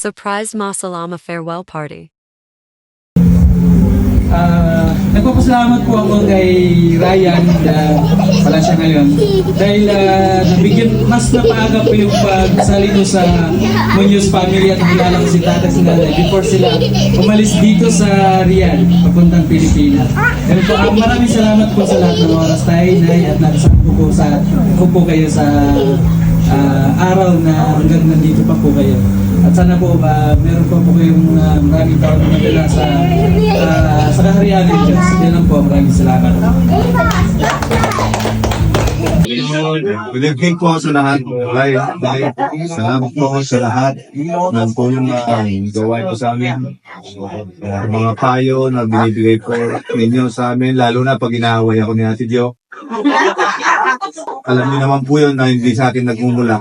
Surprise Masalama farewell party. Nagpapasalamat po ako kay Ryan na wala siya ngayon dahil nabigyan mas napaaga po yung pagsalino sa Munoz family at kilala ko si tatay si nanay before sila umalis dito sa Riyadh papuntang Pilipinas. Pero po maraming salamat po sa lahat ng oras tayo nay at nagsama po kayo sa araw na hanggang nandito pa po kayo. At sana po meron po kayong maraming taon na madala sa kaharian ng Diyos. Yan lang po, maraming salamat. Good evening po sa lahat. Salamat po sa lahat ng po yung gawain po sa amin. Mga payo na binibigay po ninyo sa amin, lalo na pag inaaway ako ni Ate Jo. Alam niyo naman po yun na hindi sa akin nagmumula.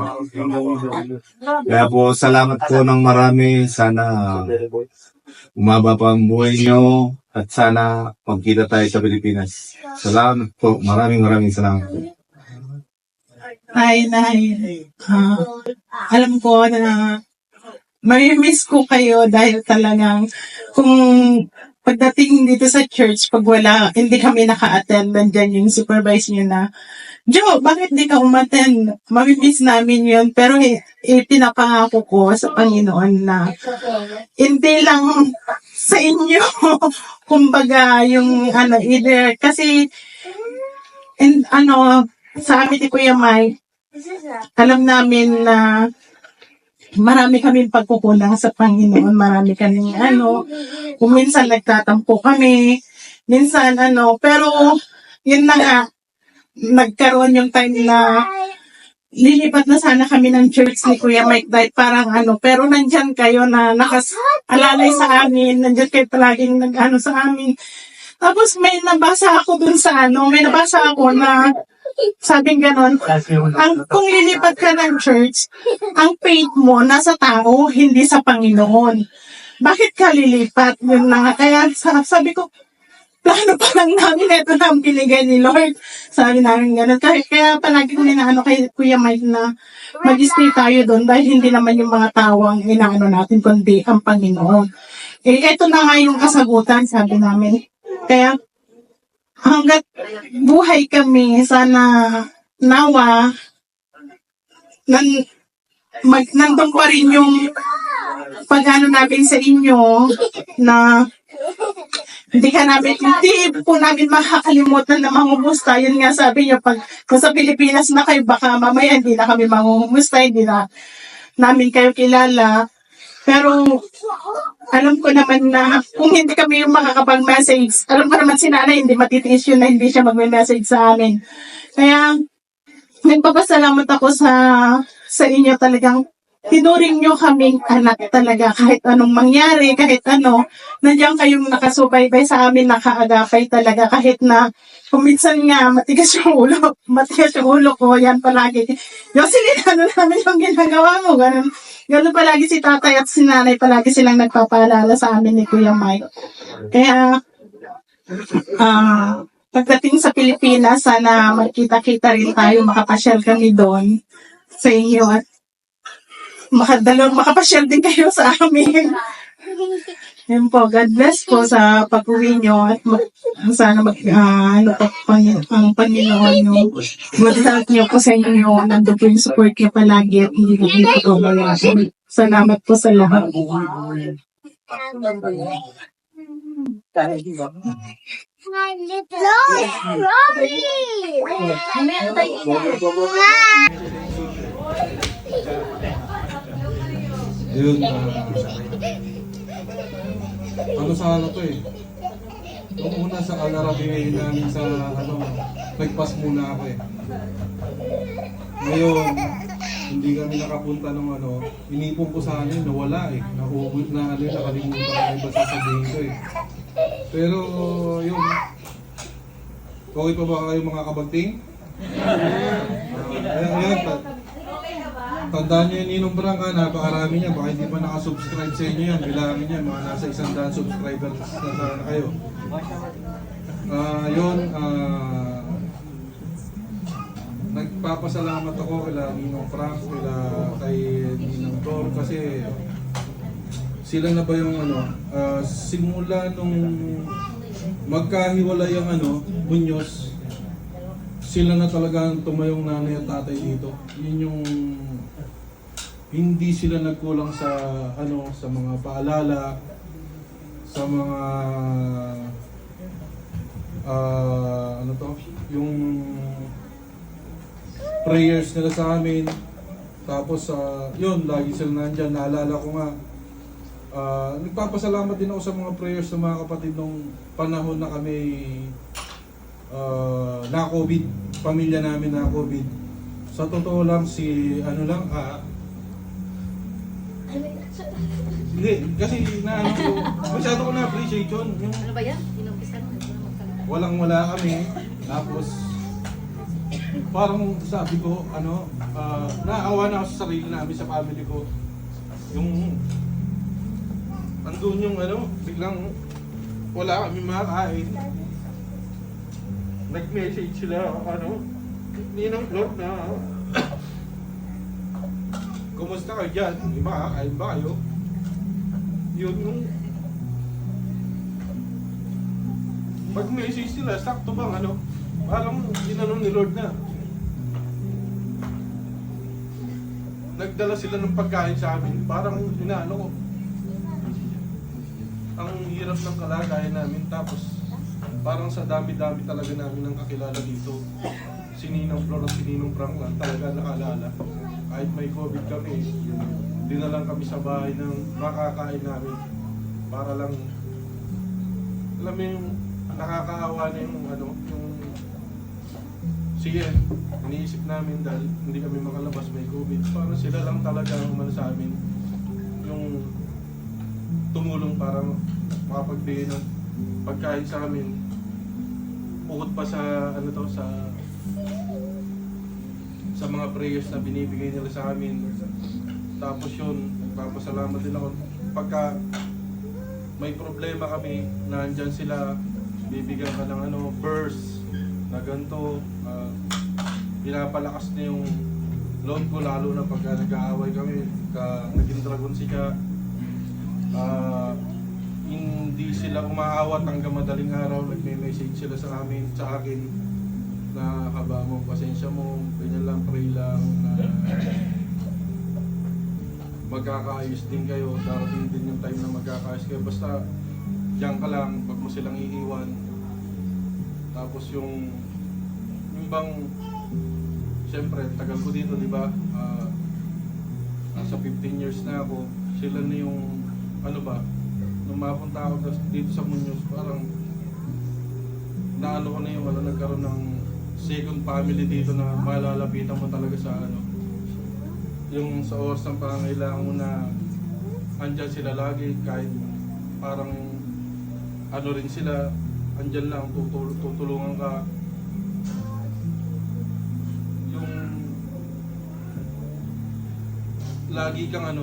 Kaya po salamat po ng marami. Sana umaba pa ang buhay niyo at sana magkita tayo sa Pilipinas. Salamat po. Maraming salamat. Ay, Nay. Alam ko na may-miss ko kayo dahil talagang kung pagdating dito sa church, pag hindi kami naka-attend, nandyan yung supervisor nyo na, Jo, bakit di ka umattend? Mamimiss namin yun. Pero pinapangako ko sa Panginoon na hindi lang sa inyo, kumbaga yung either, kasi sa amin ni Kuya Mike, alam namin na marami kaming pagkukulang sa Panginoon, marami kaming kung minsan nagtatampo kami, minsan pero yun na nga, nagkaroon yung time na lilipat na sana kami ng church ni Kuya Mike dahil parang pero nandyan kayo na nakasalalay sa amin, nandyan kayo palaging sa amin. Tapos may nabasa ako dun sa na sabing ganon, kung lilipat ka ng church, ang faith mo nasa tao, hindi sa Panginoon. Bakit ka lilipat? Yun na nga. Kaya sabi ko, plano pa lang namin, ito na ang binigay ni Lord. Sabi namin ganon. Kaya palagi ko kay Kuya Mike na mag-stay tayo doon dahil hindi naman yung mga tao ang natin, kundi ang Panginoon. Ito na nga yung kasagutan, sabi namin. Kaya, hanggat buhay kami, sana nawa, nandun pa rin yung pag-ano namin sa inyo na hindi po namin makakalimutan na mangumusta. Yun nga sabi niyo, kung sa Pilipinas na kayo, baka mamaya hindi na kami mangumusta, hindi na namin kayo kilala. Pero alam ko naman na kung hindi kami yung makakapag-message, alam ko naman si nanay hindi matitiis yun na hindi siya mag-message sa amin. Kaya nagpapasalamat ako sa inyo, talagang tinuring nyo kaming anak talaga kahit anong mangyari, kahit nandiyan kayong nakasubaybay sa amin, nakaagapay talaga kahit na kung minsan nga matigas yung ulo ko, yan palagi. Jocelyn, namin yung ginagawa mo, ganun palagi si tatay at si nanay, palagi silang nagpapaalala sa amin ni Kuya Mike. Kaya, pagdating sa Pilipinas, sana magkita-kita rin tayo, makapasyal kami doon sa inyo at makapasyal din kayo sa amin. Yan po, God bless po sa pag-uwi nyo at sana ang Panginoon nyo. Mag-help nyo po sa inyo. Nandun po yung support nyo palagi at hindi po dito po. Salamat po sa lahat. Yun, sana to Nung una sa Alarabi namin sa nagpas muna ako Ngayon, hindi kami nakapunta ng inipon ko sa amin, nawala Nahugot na nakalimutan ko iba sasabihin ko Pero yun, okay pa ba kayo mga kabagting? Ayan, tandaan nyo yung Ninong Branca, napakarami niya, baka hindi pa nakasubscribe sa inyo yan, bilangin niya, mga nasa 100 subscribers na sana kayo. Nagpapasalamat ako kay Ninong Frank, kay Ninong Tor, kasi sila na ba yung simula nung magkahiwalay ang Muñoz, sila na talaga ang tumayong nanay at tatay dito. Yun yung hindi sila nagkulang sa sa mga paalala, sa mga yung prayers nila sa amin. Tapos yun, lagi sila nandyan. Naalala ko nga, nagpapasalamat din ako sa mga prayers ng mga kapatid nung panahon na kami na-COVID, pamilya namin na-COVID. Sa totoo lang, hindi, kasi masyado ko na-appreciate yun. Yung Ano ba yan? Inumpisan mo. walang-wala kami, tapos parang sabi ko, naawa na ako sa sarili namin, sa family ko. Yung andun yung biglang wala kami makakain. Nag-message sila, Ninang Lord na, kumusta kayo dyan? Di ba, kain ba kayo? Yun yung pag-message sila, sakto bang parang tinanong ni Lord na. Nagdala sila ng pagkain sa amin, parang ko. Ang hirap ng kalagayan namin, tapos parang sa dami-dami talaga namin ng kakilala dito. Si Ninang Flor at si Ninong Frank lang talaga nakaalala. Kahit may COVID kami, dinalang kami sa bahay ng makakain namin para lang, alam mo yung nakakaawa na yung sige, iniisip namin dahil hindi kami makalabas, may COVID, parang sila lang talaga ang umano sa amin yung tumulong para makapagbigay ng pagkain sa amin, bukod pa sa sa mga prayers na binibigay nila sa amin. Tapos yun, nagpapasalamat din ako pagka may problema kami, nandyan sila, bibigyan ka ng verse na ganito, pinapalakas na yung loob ko, lalo na pagka nag-aaway kami, naging dragon siya. Hindi sila umaawat hanggang madaling araw, nagme-message sila sa akin na haba mo, pasensya mo, ganyan lang, pray lang na magkakaayos din kayo, darating din yung time na magkakaayos kayo, basta diyan ka lang, wag mo silang iiwan. Tapos yung bang, siyempre, tagal ko dito, di ba? Nasa 15 years na ako, sila na yung, nung mapunta ako dito sa Muñoz, parang ko na yung nagkaroon ng second family dito na malalapitan mo talaga sa yung sa oras ng pangangailangan mo na andyan sila lagi, kahit parang rin sila, andyan lang, tutulungan ka. Yung lagi kang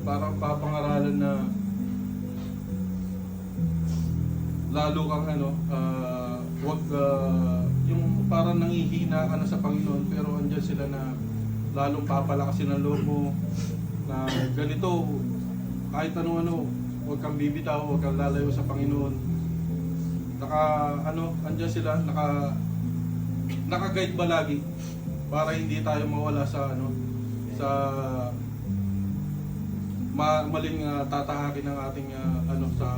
parang papangaralan na lalo kang wag yung parang nangihina ka na sa Panginoon, pero andyan sila na lalong papalakasin ang loob mo na ganito, kahit huwag kang bibitaw, huwag kang lalayo sa Panginoon. Andyan sila, naka-guide ba lagi para hindi tayo mawala sa sa maling tatahakin ng ating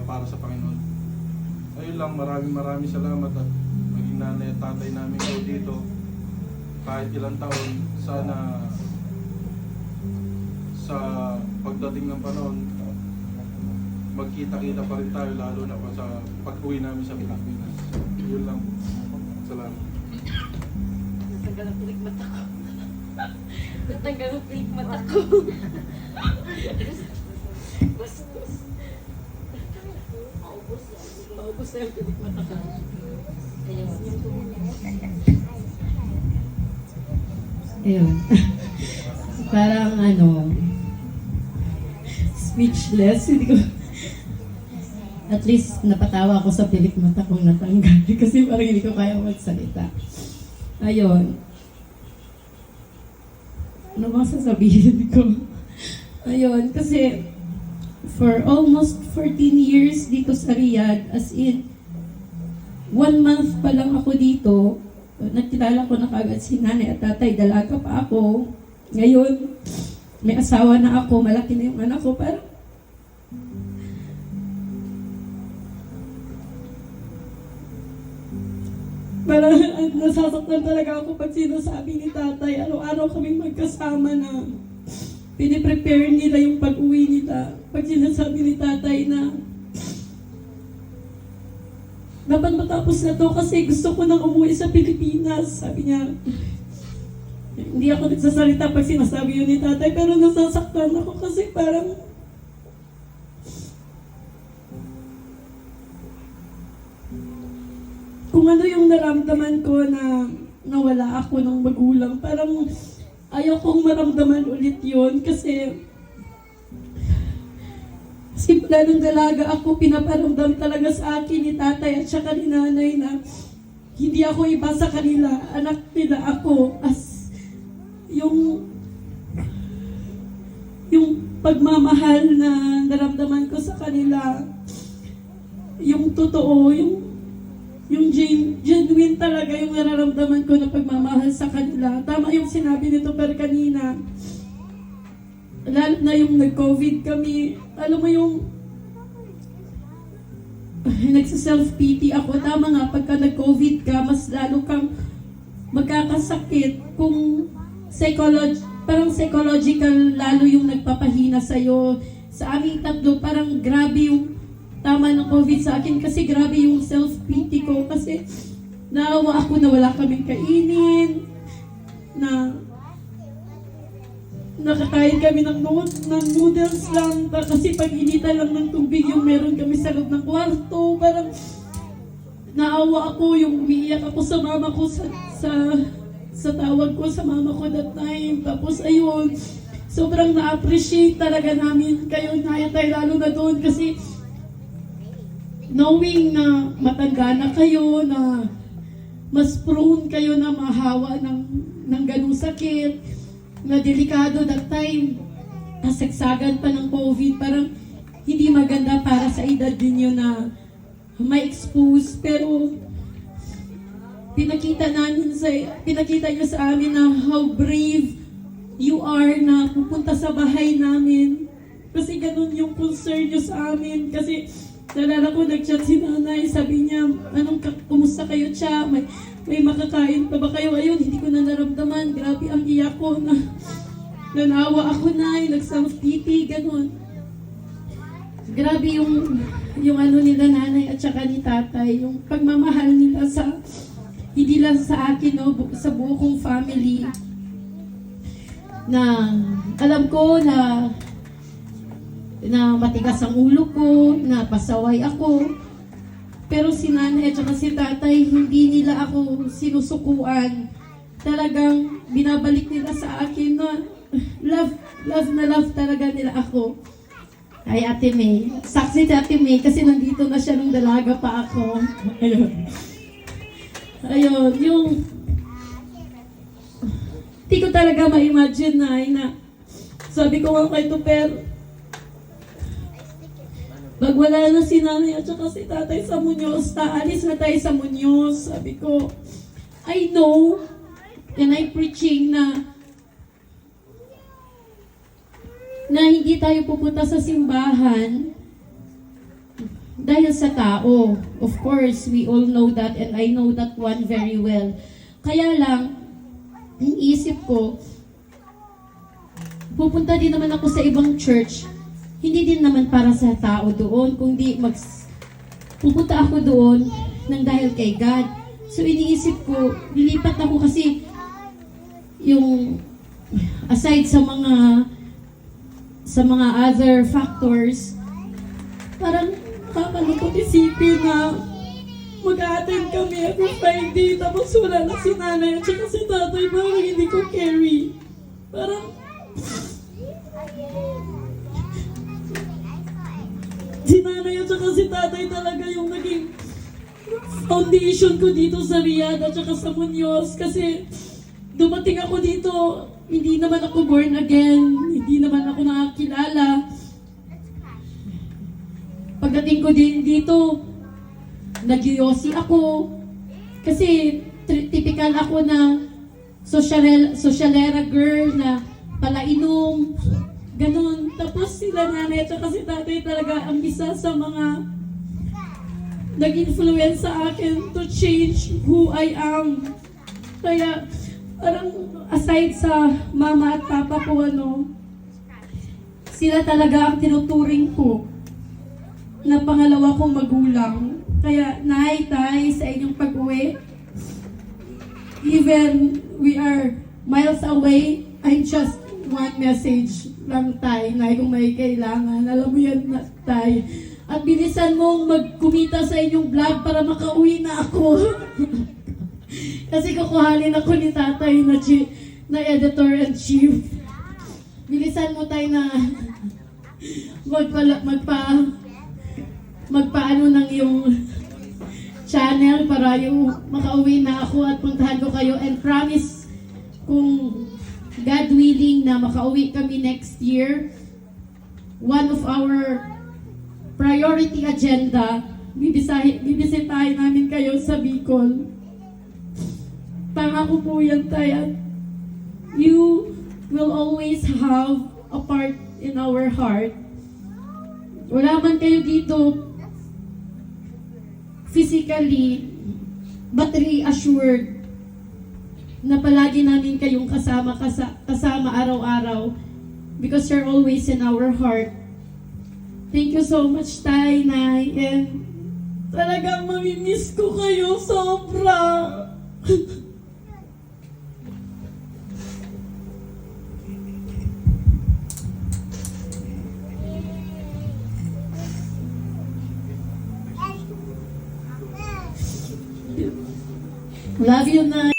para sa Panginoon. Ayun lang, maraming salamat at maging nanay at tatay namin kayo dito. Kahit ilang taon, sana sa pagdating ng panahon, magkita-kita pa rin tayo, lalo na pa sa pag-uwi namin sa Pilipinas. Yun lang. Salamat. Natanggal ang pilik mata ko. Natanggal ang pilik mata ko. Bastos. Maubos na yung pilik mata ko. Ayun. Parang speechless. Hindi ko, at least napatawa ako sa pilik mata kong natanggal kasi parang hindi ko kaya magsalita. Ayun. Ano ba sasabihin ko? Ayun, kasi for almost 14 years dito sa Riyadh. As in, 1 month pa lang ako dito, nakilala ko na kagad si nanay at tatay, dalaga pa ako. Ngayon, may asawa na ako, malaki na yung anak ko, parang nasasaktan talaga ako pag sinasabi ni tatay, araw-araw kaming magkasama na piniprepare nila yung pag-uwi nila. Pag sinasabi ni tatay na dapat matapos na to kasi gusto ko nang umuwi sa Pilipinas. Sabi niya, hindi ako nagsasalita pag sinasabi yun ni tatay, pero nasasaktan ako kasi parang kung ano yung naramdaman ko na nawala ako ng magulang, parang ayaw kong maramdaman ulit yun kasi simula nung dalaga ako, pinaparamdam talaga sa akin ni tatay at saka ni nanay na hindi ako iba sa kanila, anak nila ako, as yung pagmamahal na naramdaman ko sa kanila, yung totoo, yung genuine talaga yung nararamdaman ko na pagmamahal sa kanila. Tama yung sinabi nito per kanina. Lalo na yung nag-COVID kami. Alam mo yung nagsa-self-pity ako. Tama nga, pagka nag-COVID ka, mas lalo kang magkakasakit kung parang psychological lalo yung nagpapahina sa'yo. Sa aming tatlo, parang grabe yung tama ng COVID sa akin kasi grabe yung self-pity ko kasi naawa ako na wala kaming kainin, na nakakain kami ng noodles lang kasi pag inita lang ng tubig yung meron kami sa loob ng kwarto. Parang naawa ako, yung umiiyak ako sa mama ko sa tawag ko sa mama ko that time. Tapos ayun, sobrang na-appreciate talaga namin kayo na tayo lalo na doon kasi knowing na matanda na kayo, na mas prone kayo na mahawa ng ganung sakit, na delikado that time, nasagsagan pa ng COVID, parang hindi maganda para sa edad ninyo na ma-expose. Pero pinakita nyo sa amin na how brave you are na pupunta sa bahay namin. Kasi ganun yung concern nyo sa amin. Kasi nalala ko, nag-chat si nanay, sabi niya, kumusta kayo siya? May makakain pa ba kayo? Ayun, hindi ko na naramdaman. Grabe ang iyak ko na nanawa ako na, nag-self-pity, ganun. Grabe yung nila nanay at saka ni tatay, yung pagmamahal nila hindi lang sa akin, no, sa buo kong family. Na alam ko na matigas ang ulo ko, na pasaway ako. Pero si nanay at saka si tatay, hindi nila ako sinusukuan. Talagang binabalik nila sa akin na love talaga nila ako. Ay, Ate May. Saksi si Ate May kasi nandito na siya nung dalaga pa ako. Ayun, yung hindi ko talaga ma-imagine na sabi ko nga kay Tuper, pag wala na si nanay at saka si tatay sa Muñoz, alis na tayo sa Muñoz. Sabi ko, I know, and I'm preaching na hindi tayo pupunta sa simbahan dahil sa tao. Of course, we all know that and I know that one very well. Kaya lang, iniisip ko, pupunta din naman ako sa ibang church. Hindi din naman para sa tao doon, kundi pupunta ako doon nang dahil kay God. So iniisip ko, lilipat ako kasi yung aside sa mga other factors, parang kakalungkot isipin na mag-a-attend kami every Friday tapos wala na si nanay at saka si tatay, parang hindi ko carry. Parang si nanay at saka si tatay talaga yung naging foundation ko dito sa Riyadh at saka sa Muñoz kasi dumating ako dito, hindi naman ako born again, hindi naman ako nakakilala. pagdating ko din dito, nagyoyosi ako. Kasi typical ako na socialera girl na palainom, ganun. Tapos sila nanay at si tatay talaga ang isa sa mga nag-influence sa akin to change who I am. Kaya, parang aside sa mama at papa ko, sila talaga ang tinuturing ko na pangalawa kong magulang. Kaya, Nay, Tay, sa inyong pag-uwi, even we are miles away, I just want message lang, Tay, Nay, kung may kailangan. Alam mo yan, Tay. At bilisan mong magkumita sa inyong vlog para makauwi na ako. Kasi kukuhanin ako ni Tatay na editor-in-chief. Bilisan mo, Tay, na magpaano ng yung channel para yung makauwi na ako at puntahan ko kayo, and promise kung God willing na makauwi kami next year, one of our priority agenda, bibisitahin namin kayo sa Bicol. Pangako po yan, Tay, at you will always have a part in our heart. Wala man kayo dito physically, but reassured na palagi namin kayong kasama araw-araw because you're always in our heart. Thank you so much, Tay, Nay, and talagang mamimiss ko kayo sobra. Love you, Nay.